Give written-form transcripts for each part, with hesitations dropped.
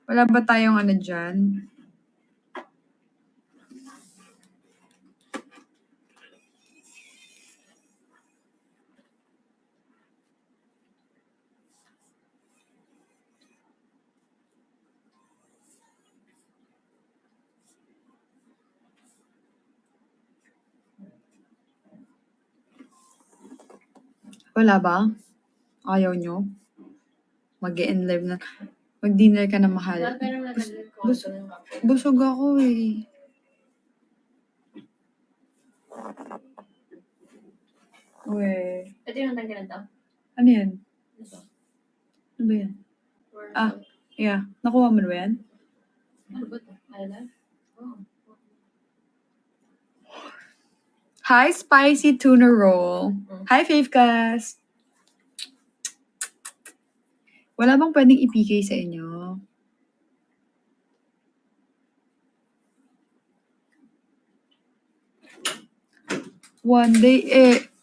Wala ba tayong ano dyan? Wala ba? Ayaw nyo? Mag-e-enlive na. Mag-dinner ka na mahal. Busog ako eh. Uwe. Ito yung tanggalan to? Ano yan? Ito. Ano ba yan? Yeah. Nakuha mo na ba yan? Ano ba ito? Alala? Oh. Hi, spicy tuna roll. Hi, Favecast. Wala bang pwedeng ipigay sa inyo? One day,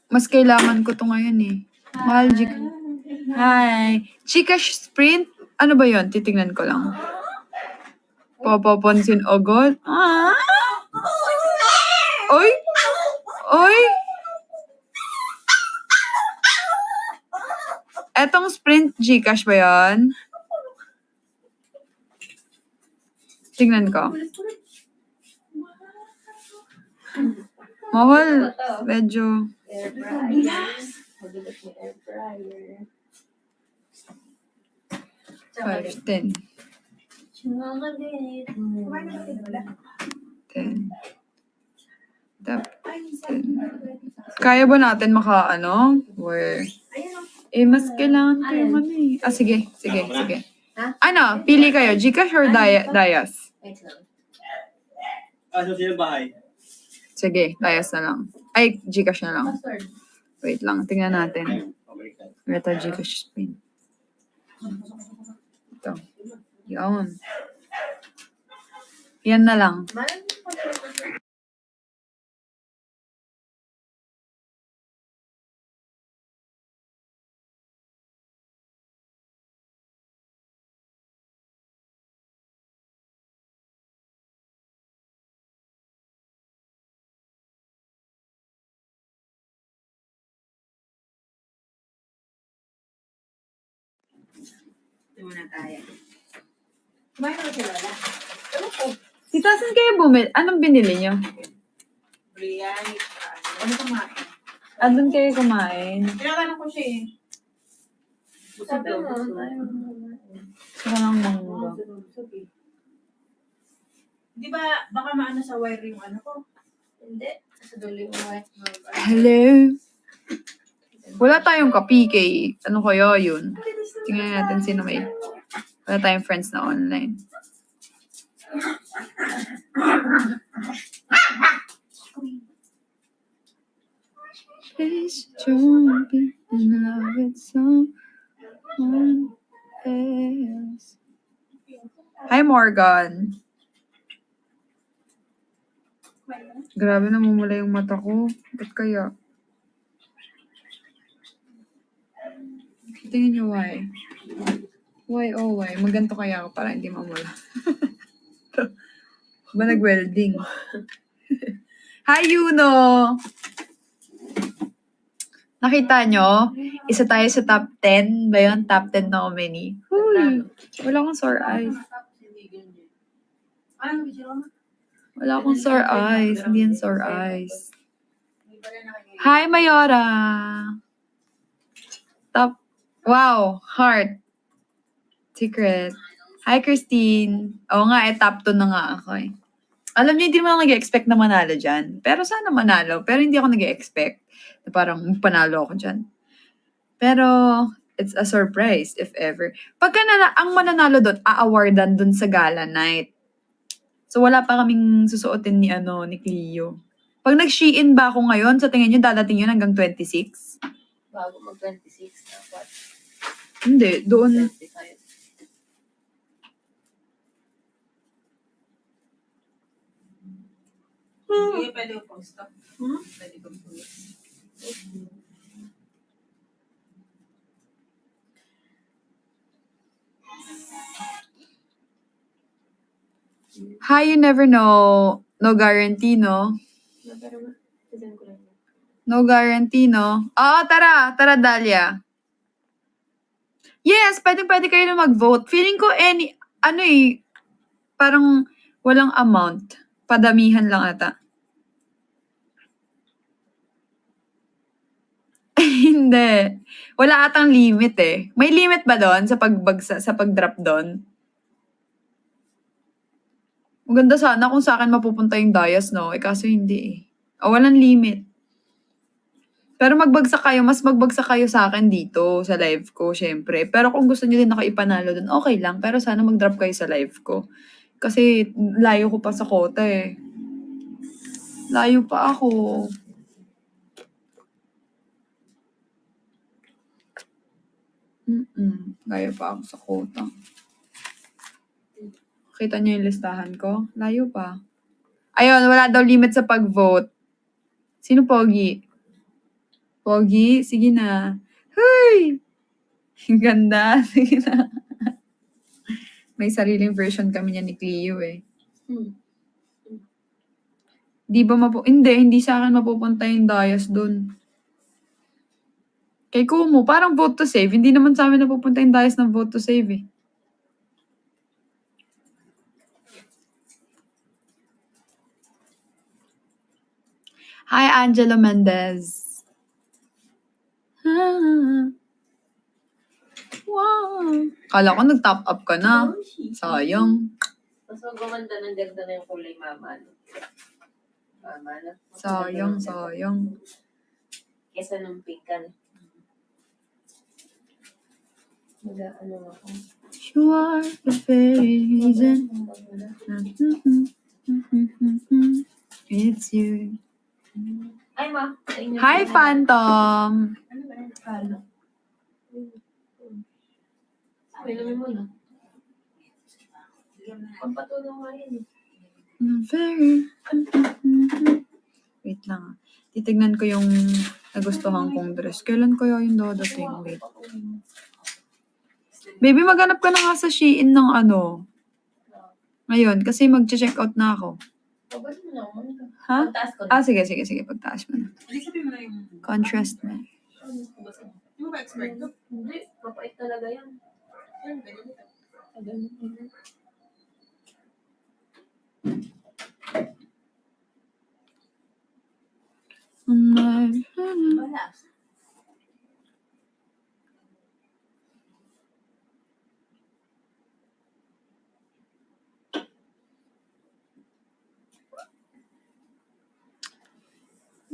mas kailangan ko to ngayon eh. Mahal, Hi. Chikash Sprint? Ano ba yon? Titingnan ko lang. Papapansin agad? Oy! Oy! Etong Sprint Gcash ba yon? Tingnan ko. Mahal. Medyo. Air fryer. Magulat ni air fryer. 5, 10. 10. Tap. 10. Kaya ba natin maka-ano? Where? Mas kailangan ko yung ano eh. Sige. Ano? Pili kayo. Gcash or Dayas? Wait lang. Ano sila bahay? Sige, Dayas na lang. Ay, Gcash na lang. Mustard. Wait lang, tingnan natin. Ito, Gcash Spin. Ito. Yan. Yan na lang. Ito muna tayo. Kumain na si Lola? Ano po? Tita, saan kayo bumili? Anong binili nyo? Biryani. Ano kumain? Andun kayo kumain. Tinatanong ko siya eh. Busog daw. Saka lang mangga. Di ba, baka maano sa wire yung ano ko? Hindi. Sa dulo yung wire. Hello? Wala tayong ka-PK. Ano kaya yun? Tingnan natin sino may... Wala tayong friends na online. Please don't be in love with someone else. Hi, Morgan. Grabe, namumula yung mata ko. Ba't kaya? Tingin nyo why? Why, oh why? Maganto kaya ako para hindi mamula. Ba nag-welding? Hi, Yuno! Nakita nyo? Isa tayo sa top 10. Ba yun? Top 10 nominee. Uy! Wala akong sore eyes. Wala akong sore eyes. Hindi yan sore eyes. Hi, Mayora! Top. Wow! Heart. Secret. Hi, Christine. Oo nga, top 2 na nga ako eh. Alam niyo, hindi naman ako nag-expect na manalo dyan. Pero sana manalo. Pero hindi ako nag-expect na parang panalo ako dyan. Pero, it's a surprise, if ever. Pagka ang mananalo doon, a-awardan doon sa gala night. So, wala pa kaming susuotin ni Cleo. Pag nag-Shein ba ako ngayon, sa tingin niyo, dadating yun hanggang 26? Bago mag-26 na. What? Hindi, doon. 25. Hindi, pwede ko pang-stop. Pwede ko pang-stop. Hi, you never know. No guarantee, no? Pero, sasend ko lang yun. No guarantee, no? Oo, tara. Tara, Dahlia. Yes, pwede kayo na mag-vote. Feeling ko parang walang amount. Padamihan lang ata. Hindi. Wala atang limit eh. May limit ba doon sa pag-drop doon? Maganda sana kung sa akin mapupunta yung Dayas, no? Eh, kaso hindi eh. Walang limit. Pero mas magbagsak kayo sa akin dito, sa live ko, syempre. Pero kung gusto niyo din ako ipanalo dun, okay lang. Pero sana mag-drop kayo sa live ko. Kasi layo ko pa sa kota eh. Layo pa ako. Layo pa ako sa kota. Kita niyo yung listahan ko? Layo pa. Ayun, wala daw limit sa pag-vote. Sino pogi? Pogi? Sige na. Huy! Ganda. Sige na. May sariling version kami niya ni Cleo eh. Di ba hindi sa akin mapupunta yung Dayas dun. Kay Kumu, parang vote to save. Hindi naman sa amin napupunta yung Dayas ng vote to save eh. Hi, Angelo Mendez. Wow. Kala ko nag-top up ka na. Sayang. Mas magumanda ng ganda na yung kulay mama. Mama na. Sayang. Kesa nung pinkan. Ano ako? You are the very reason. It's you. Ay, ma. Sa inyo. Hi, Phantom. Ano ba yung palo? Pinumin mo na. Pampatulong nga yun eh. Wait lang. Titignan ko yung nagustuhan kong dress. Kailan kaya yung dadating? Wait. Baby, maghanap ka na nga sa Shein ng ano. Ngayon, kasi mag-check out na ako. Pabalik mo na ako. Ha? Pagtaas ko na. Sige. Pagtaas mo na. Hindi sabihin mo na yung... Contrast na. Hindi mo ba expect to? Hindi. Mapait talaga yan. Ayun, ganyan ito. Wala.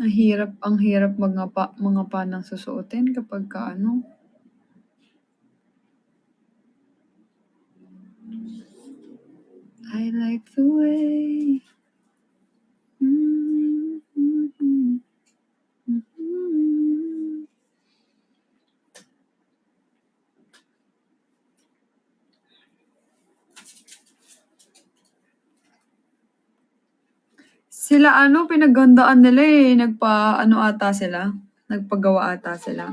Ang hirap mga pa ng susuotin kapag ka ano. I like the way. Sila pinaghandaan nila eh. Nagpagawa ata sila.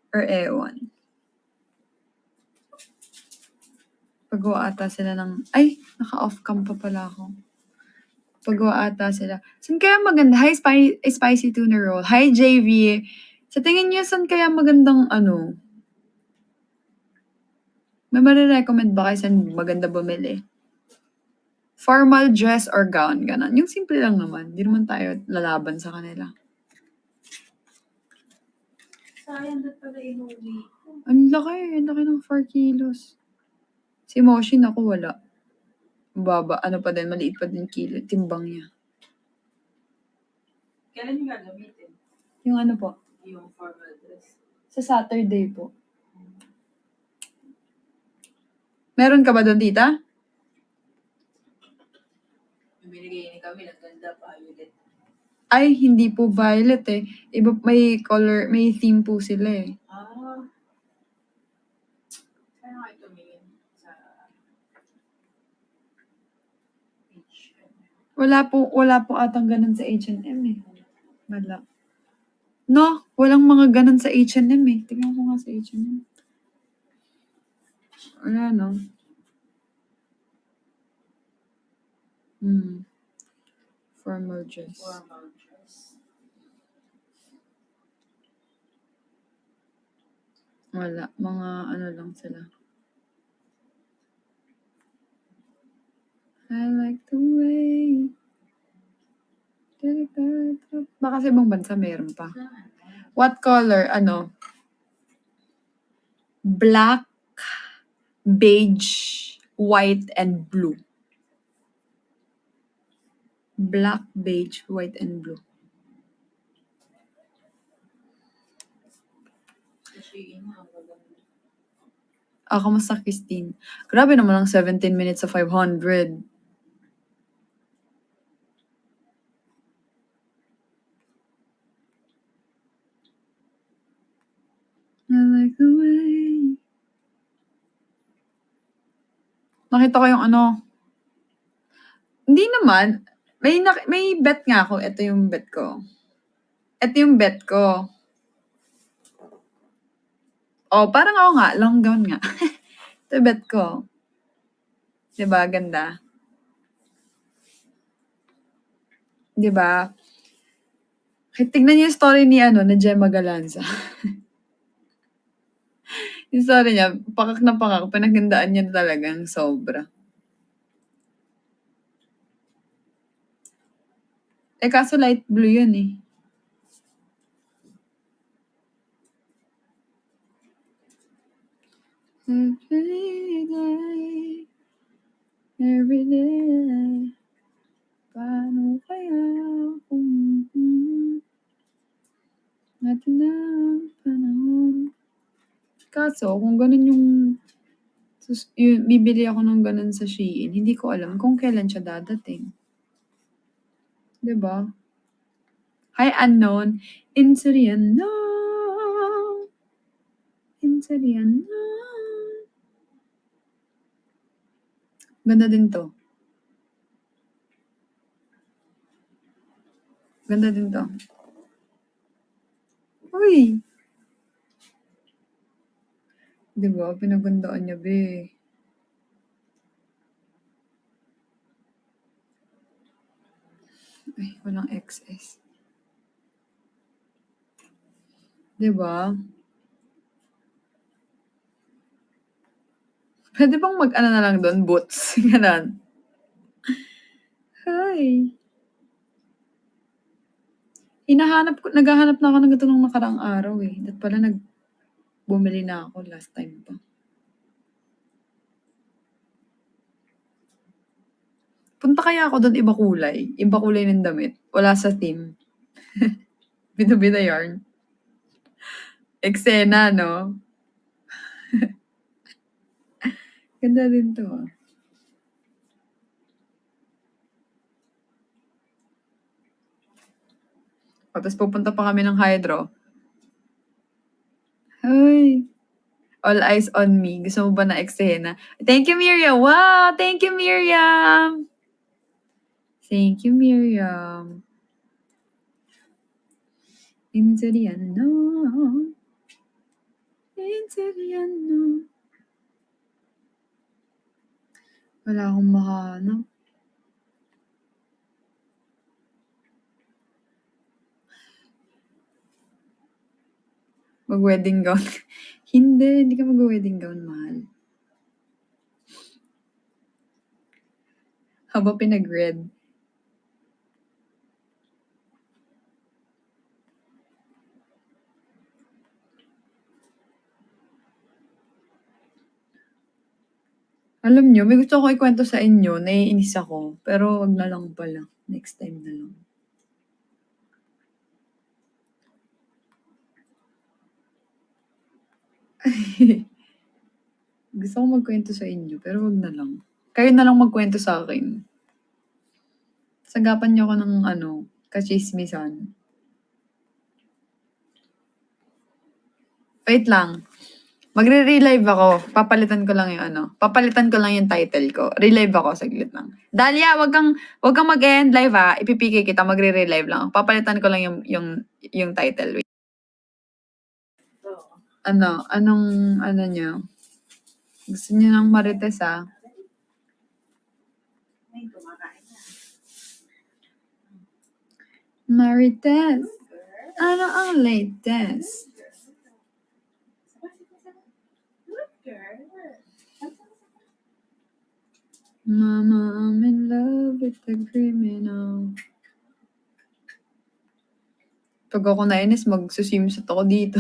Or ewan. Pagawa ata sila ng... Ay, naka-off cam pa pala ako. Pagawa ata sila. Saan kaya maganda? Hi, Spicy Tuna Roll. Hi, JV. Sa tingin niyo, saan kaya magandang May marirecommend ba kayo saan maganda bumili? Formal dress or gown, ganon. Yung simple lang naman. Hindi naman tayo lalaban sa kanila. Sayang doon pala inuwi. Ang laki ng 4 kilos. Si Moshin ako wala. Baba, maliit pa din timbang niya. Kailan yung gagamitin? Yung ano po? Yung formal dress. Sa Saturday po. Meron ka ba doon, tita? Yung binigay ni kami, naganda pa. Ay, hindi po violet eh. Iba, may color, may theme po sila eh. Kaya nga ito tumingin sa H&M. Wala po atang ganun sa H&M eh. Wala. No, walang mga ganun sa H&M eh. Tingnan ko nga sa H&M. Wala no. Formal dress. Formal dress. Wala. Mga ano lang sila. I like the way. Baka sa ibang bansa meron pa. What color? Ano? Black, beige, white, and blue. Black, beige, white, and blue. Kasi yun ang maganda. Kamusta, Christine? Grabe naman ang 17 minutes sa 500. I like the way. Nakita ko yung ano. Hindi naman. May bet nga ako. Ito yung bet ko. Ito yung bet ko. Oh, parang ako nga. Long gown nga. Ito yung bet ko. Diba? Ganda. Diba? Tignan niyo yung story ni Gemma Galanza. Yung story niya, pakak na pakak. Pinagandaan niya talagang sobra. Kaso light blue yun eh. Every day, paano kaya kung natin na panahon. Kaso, kung ganun bibili ako ng ganun sa Shein, hindi ko alam kung kailan siya dadating. Diba? Hi, unknown. Into the unknown. Into the unknown. Ganda din to. Ganda din to. Uy! Diba? Pinagandaan niya, be. Ay, walang XS. Diba? Pwede bang mag-ano na lang doon? Boots. Ganon. Hi. Naghahanap na ako ng ito nung nakaraang araw eh. That pala bumili na ako last time pa. Punta kaya ako doon iba kulay. Iba kulay ng damit. Wala sa team. Bida-bida yarn. Eksena, no? Ganda din to ah. Tapos pupunta pa kami ng Hydro. Ay. All eyes on me. Gusto mo ba na eksena? Thank you, Miriam. Wow! Thank you, Miriam! Thank you, Miriam. Into the unknown. Into the unknown. Wala akong mahanap. Mag-wedding gown. Hindi ka mag-wedding gown, mahal. Haba pinag-red. Alam nyo, may gusto ko ikwento sa inyo, naiinis ako, pero wag na lang pala. Next time na lang. Gusto ko magkwento sa inyo, pero wag na lang. Kayo na lang magkwento sa akin. Sagapan niyo ako ng kachismisan. Wait lang. Magre-relive ako. Papalitan ko lang yung title ko. Relive ako, saglit lang. Dalia, wag kang mag-end live ha. Ipipigay kita, magre-relive lang. Papalitan ko lang yung title. Wait. Anong nyo? Gusto niyo ng Marites ha? May kumakain na. Marites, ano ang latest? Look, girl. Mama, I'm in love with the criminal. Pag ako nainis, magsisimsot ako dito.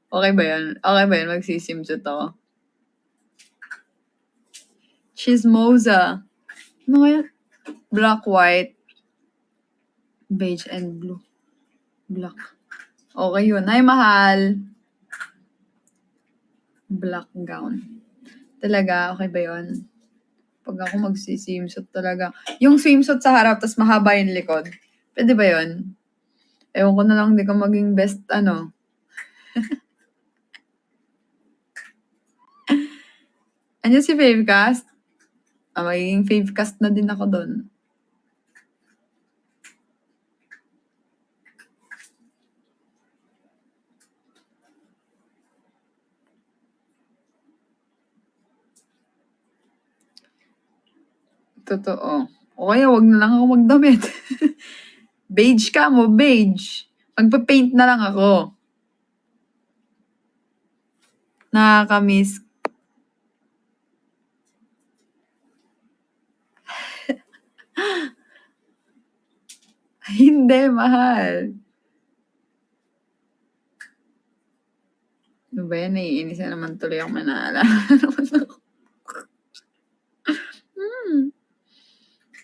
Okay ba yan? Okay ba yan? Magsisimsot ako. Chismosa. Ano kaya? Black, white, beige, and blue. Black. Okay yun. Ay, mahal. Black gown. Talaga, okay ba yun? Pag ako magsisimsot talaga. Yung swimsuit sa harap, tas mahaba yung likod. Pwede ba yun? Ewan ko na lang, hindi ka maging best, ano. Ano si Favecast? Magiging Favecast na din ako doon. Totoo. O kaya wag na lang ako magdamit. Beige ka mo, beige. Magpa-paint na lang ako. Nakakamiss. Hindi, mahal. Ano ba yan? Naiinis na naman tuloy ako manala.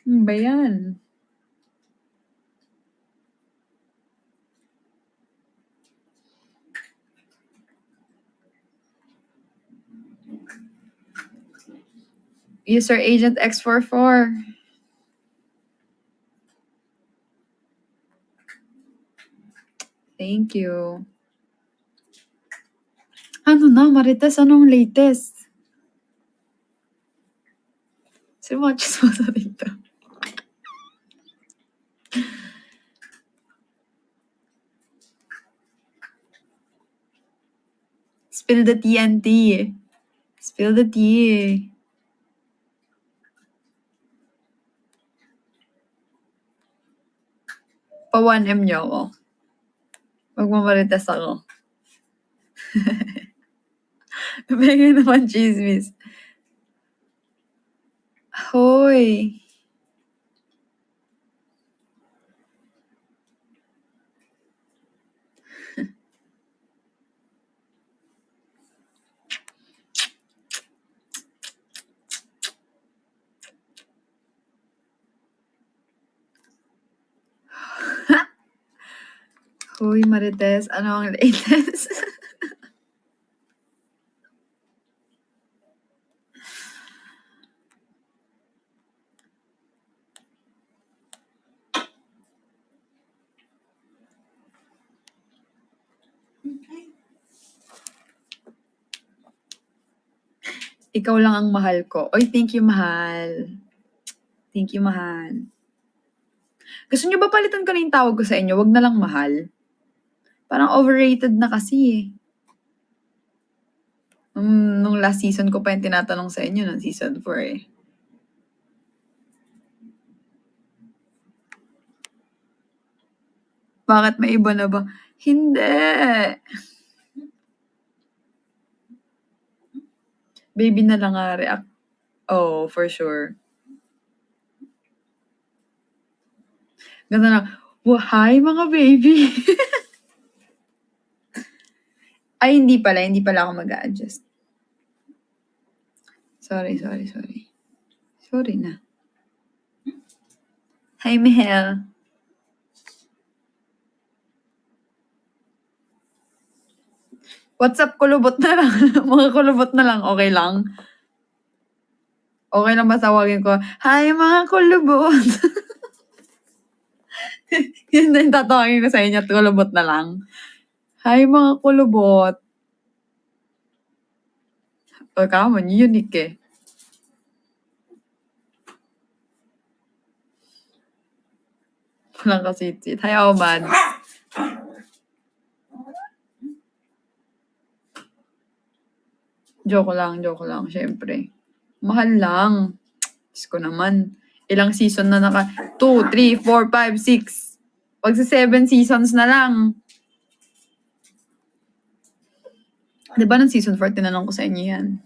Ano ba yan? User Agent X44. Thank you. Ano na, Marites? Anong latest? Sino mga chismosa dito? Spill the TNT. Spill the tea. Pa 1M niyo ako. Magmamarites ako. Bigay naman chismis. Hoy. Hoy, Marites. Ano ang latest? Ikaw lang ang mahal ko. Oy, thank you, mahal. Thank you, mahal. Gusto niyo ba palitan ko na yung tawag ko sa inyo? Wag na lang mahal. Parang overrated na kasi eh. Nung last season ko pa yung tinatanong sa inyo, ng season 4 eh. Bakit may iba na ba? Hindi. Baby na lang nga react. Oh, for sure. Ganda na. Hi mga baby. Ay, hindi pala. Hindi pala ako mag-a-adjust. Sorry. Sorry na. Hi, Mihel. What's up, kulubot na lang. Mga kulubot na lang. Okay lang? Okay lang ba tawagin ko? Hi, mga kulubot. Yun na yung tatawagin ko sa inyo at kulubot na lang. Hi, mga kulubot. O, kamon, unique eh. Walang kasit-sit. Hi, Omad. Joke lang, syempre. Mahal lang. Diyos ko naman. Ilang season na 2, 3, 4, 5, 6. Pag sa 7 seasons na lang. Di ba ng season 4, tinanong ko sa inyo yan?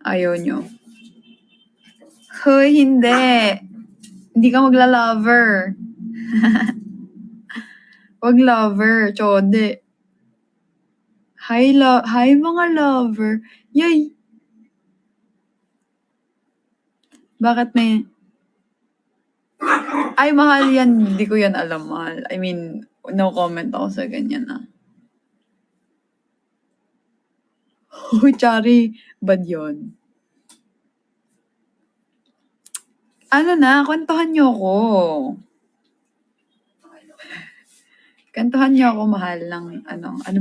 Ayaw nyo. Hoy, hindi. Hindi ka magla-lover. Wag lover, chode. Hi mga lover. Yay! Bakit may... Ay, mahal yan. Hindi ko yan alam, mahal. I mean, no comment ako sa ganyan, ah. Uy, Chari. Bad yun. Ano na, kwentuhan niyo ako. Kwentuhan niyo ako, mahal, ng ano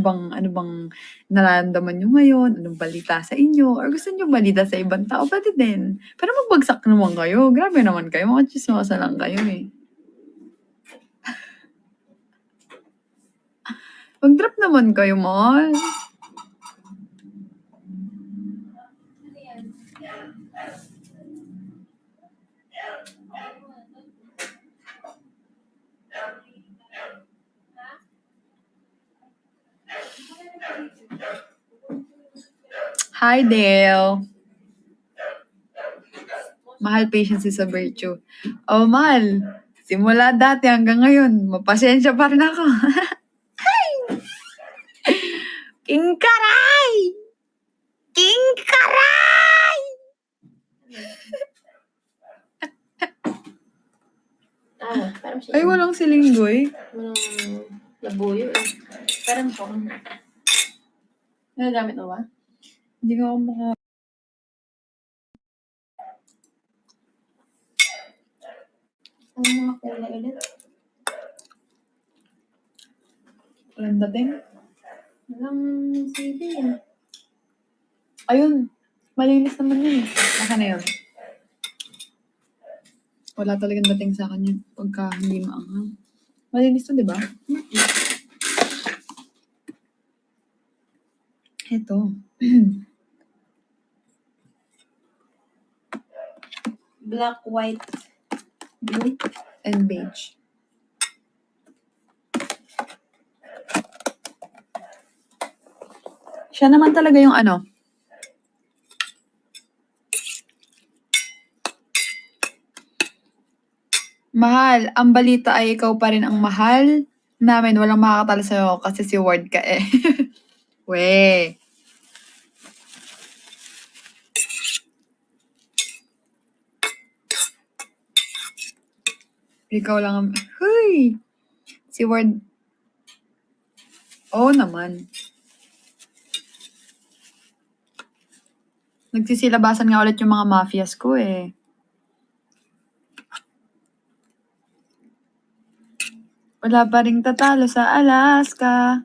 bang nararamdaman niyo ngayon? Anong balita sa inyo? Or gusto niyo balita sa ibang tao? Pwede din. Pero magbagsak naman kayo. Grabe naman kayo. Mga chismosa lang kayo eh. Mag-drop naman kayo, mahal. Hi, Dale. Mahal, patience is a virtue. Oh, mahal. Simula dati hanggang ngayon, mapasensya pa rin ako. King Karay! King Karay! Parang siya. Ay, walang silinggoy. Walang labuyo eh. Parang po. Nagagamit mo ba? Hindi nga ako maka... Ang mga kulay ulit. Walang dating. Walang CD eh. Ayun. Malinis naman yun. Naka na yun. Wala talagang dating sa akin yun. Pagka hindi maanghang. Malinis to, di ba? Ito. Black, white, blue. And beige. Siya naman talaga yung ano. Mahal, ang balita ay ikaw pa rin ang mahal namin. Walang makakatalo sa'yo kasi si Ward ka eh. We. Ikaw lang ang... Huy! Si Ward... Oo naman. Nagsisilabasan nga ulit yung mga mafias ko eh. Wala pa ring tatalo sa Alaska.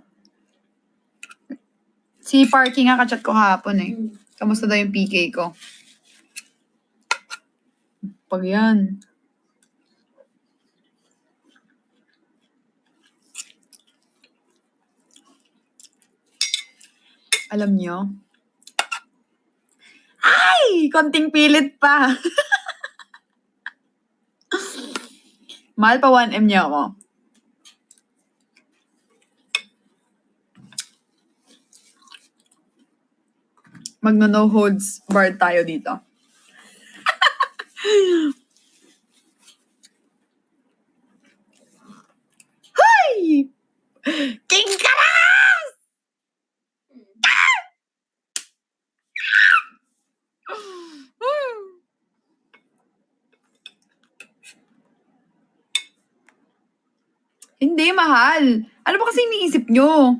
Si Parky nga kachat ko hapon eh. Kamusta daw yung PK ko? Pag yan. Alam nyo? Ay! Konting pilit pa. Mahal pa 1M niya ako. Magno-no holds bar tayo dito. Hey! King Karas! Hindi, mahal. Ano ba kasi iniisip nyo?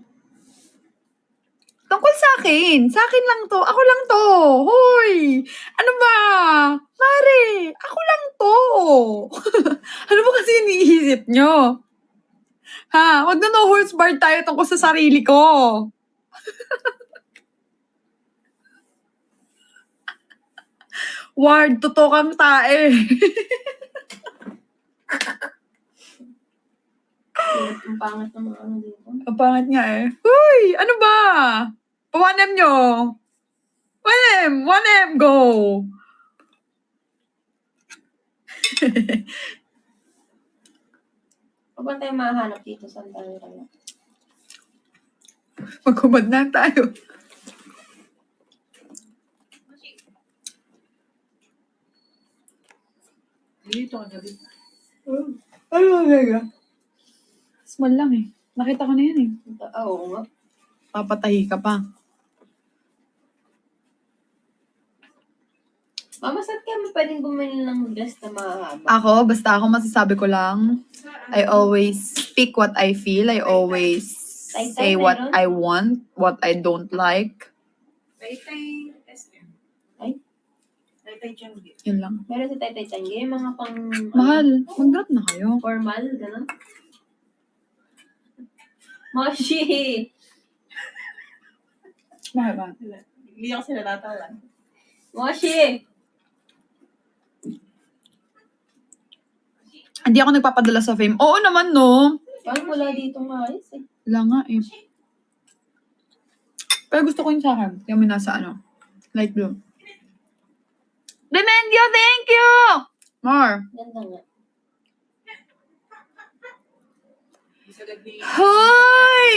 Tungkol sa akin. Sa akin lang to. Ako lang to. Hoy! Ano ba? Mare, ako lang to. Ano ba kasi iniisip nyo? Ha? Wag na no horse bar tayo tungkol sa sarili ko. Ward, totoo kang tae. Ang pangat ng mga ano dito. Ang pangit nga eh. Uy! Ano ba? 1M nyo. 1M! 1M! Go! Huwag ba tayo mahanap dito sa tayo rin? Magkumad na tayo. Dito ka gabi. Ano talaga? Small lang eh. Nakita ko na yan eh. Oo nga. Papatahi ka pa. Mama, saan ka mo pwedeng bumili ng dress na mahaba? Ako, basta ako masasabi ko lang, I always speak what I feel. I always say what I want, what I don't like. Taytay SM. Ay? Taytay Changi. Yun lang. Meron sa Taytay Changi, mga pang... Mahal, mag-drop na kayo. Formal, gano'n? Moshi! Mahal ba? Hindi ako sila tatawan. Moshi! Hindi ako nagpapadala sa fame. Oo naman, no. Parang wala dito maayos eh. Wala nga eh. Pero gusto ko yun sa akin. Kaya may nasa ano. Light blue. Remendio, thank you! More. Ganda nga. Hoy!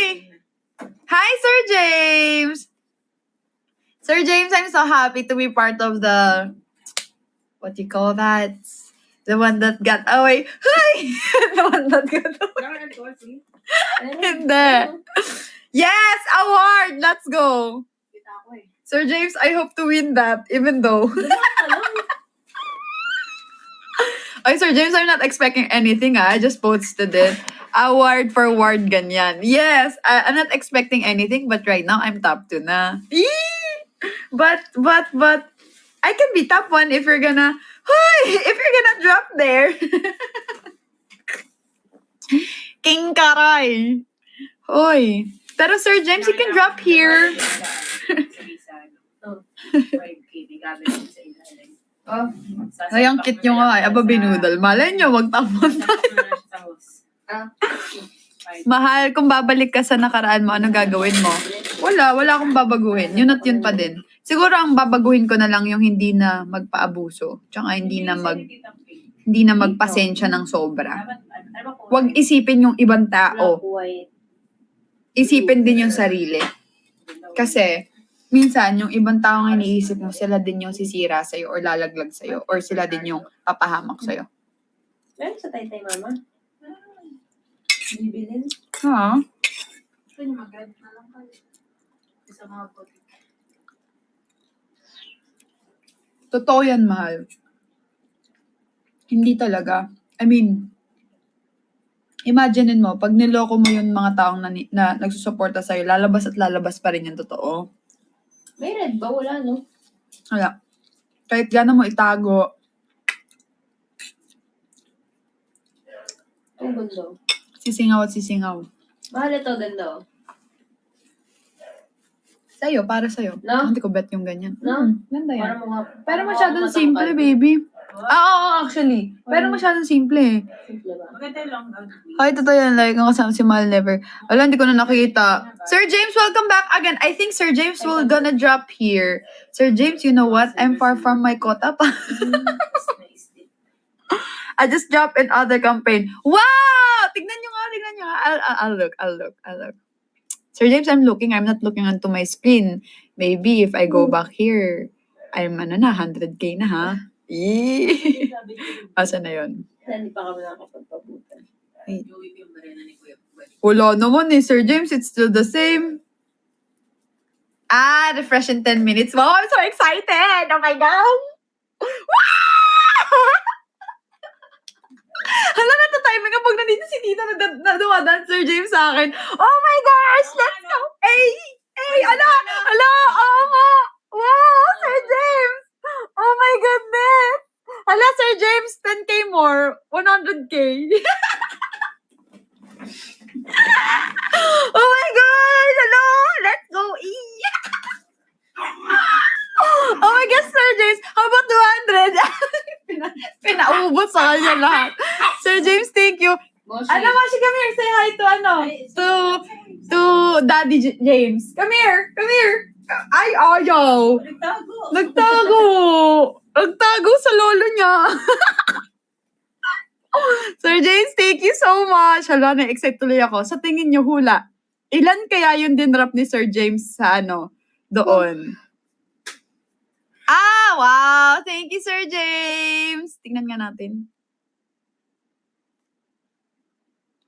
Hi, Sir James! Sir James, I'm so happy to be part of the... What do you call that? The one that got away. Hi! The one that got away. Hindi. Yes! Award! Let's go! Sir James, I hope to win that, even though... Okay, Sir James, I'm not expecting anything. I just posted it. Award for ward ganyan. Yes, I'm not expecting anything, but right now I'm top 2 na. Yee! But I can be top 1 if you're gonna drop there. King Karay. Hoy. Pero Sir James, you can drop here. Oh. Ay, ang cute nyo nga. Aba, binudal. Malay nyo, magtapon tayo. Ah. Mahal, kung babalik ka sa nakaraan mo, ano gagawin mo? Wala akong babaguhin. Yun at yun pa din. Siguro ang babaguhin ko na lang yung hindi na magpaabuso. Tsaka hindi na magpasensya ng sobra. Huwag isipin yung ibang tao. Black, white. Isipin din yung sarili. Kasi, minsan, yung ibang tao nga iniisip mo, sila din yung sisira sa'yo or lalaglag sa'yo or sila din yung papahamak sa'yo. Meron sa Taytay, Mama? Bibilin? Ha? Gusto niyo mag-rent na lang kayo. Sa mga boutique. Totoo yan, mahal. Hindi talaga. I mean, imaginein mo, pag niloko mo yung mga taong na nagsusuporta sa'yo, lalabas at lalabas pa rin yung totoo. May red ba? Wala, no? Wala. Kahit gano'n mo itago, Ang ganda. sisingaw at sisingaw. Mahal ito, ganda. Sa'yo, para sa'yo. No? Hindi ko bet yung ganyan. No? Ganda yan. Para mga... Pero masyadong simple, baby. Oo, actually. Pero masyadong simple eh. Simple ba? Maganda lang. Ay, totoo yan. Like, ang kasama si Mahal never. Wala, hindi ko na nakita. Sir James, welcome back again. I think Sir James will gonna drop here. Sir James, you know what? I'm far from my quota pa. I just dropped in other campaign. Wow! Tignan nyo nga. I'll look. Sir James, I'm not looking onto my screen. Maybe if I go back here, I'm 100K na ha. Eee! Asa na yun? Hindi pa kami nakapagpabutan. Wala naman eh, Sir James. It's still the same. Refresh in 10 minutes. Wow, I'm so excited! Oh my God! Wow! Hala, natatiming ka pag nandito si Tita na dumadaan, Sir James, sa akin. Oh my gosh! Let's go! Ala! Oo nga! Wow, Sir James! Oh my goodness! Hala, Sir James, 10K more. 100K. Oh my God! Hello! Let's go! Oh my God, Sir James! How about 200? Pinaubos sa kanya lahat. Sir James, thank you. Moshi. Moshi, come here. Say hi to Daddy James. Come here. Ay, ayaw. Nagtago. Nagtago sa lolo niya. Sir James, thank you so much. Hala, na-excite tuloy ako. Sa tingin niyo, hula, ilan kaya yung dinrap ni Sir James sa doon? Wow! Thank you, Sir James! Tingnan nga natin.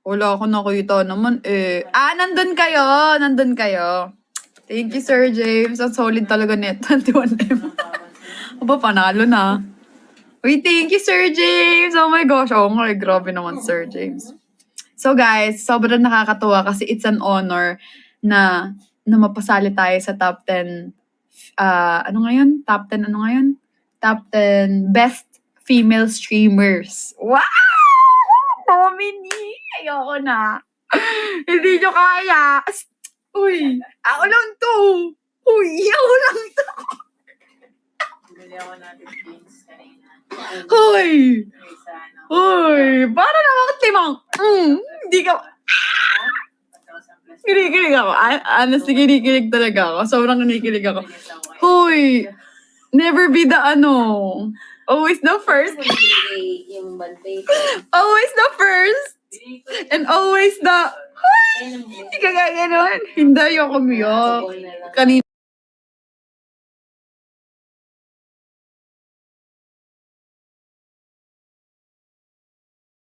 Wala ako nakita naman eh. Nandun kayo. Thank you, Sir James. Ang solid talaga net. 21M. Aba, panalo na. Uy, thank you, Sir James! Oh my gosh. Oh my, grabe naman, Sir James. So guys, sobrang nakakatuwa kasi it's an honor na mapasali tayo sa top 10. Top 10 best female streamers. Wow! Nominee! Ayoko na. Hindi nyo kaya. Uy, ako lang to. Bili ako natin beans kanina. Hoy! Sa ano. Hoy! Para naman timang. Hindi ka... Kinikilig ako. Honestly, kinikilig talaga ako. Sobrang kinikilig ako. Hoy! Never be the always the first. Yung bantay. Always the first. And always the... Hindi ka gano'n. Hindi, ayoko mo yun. Kanina.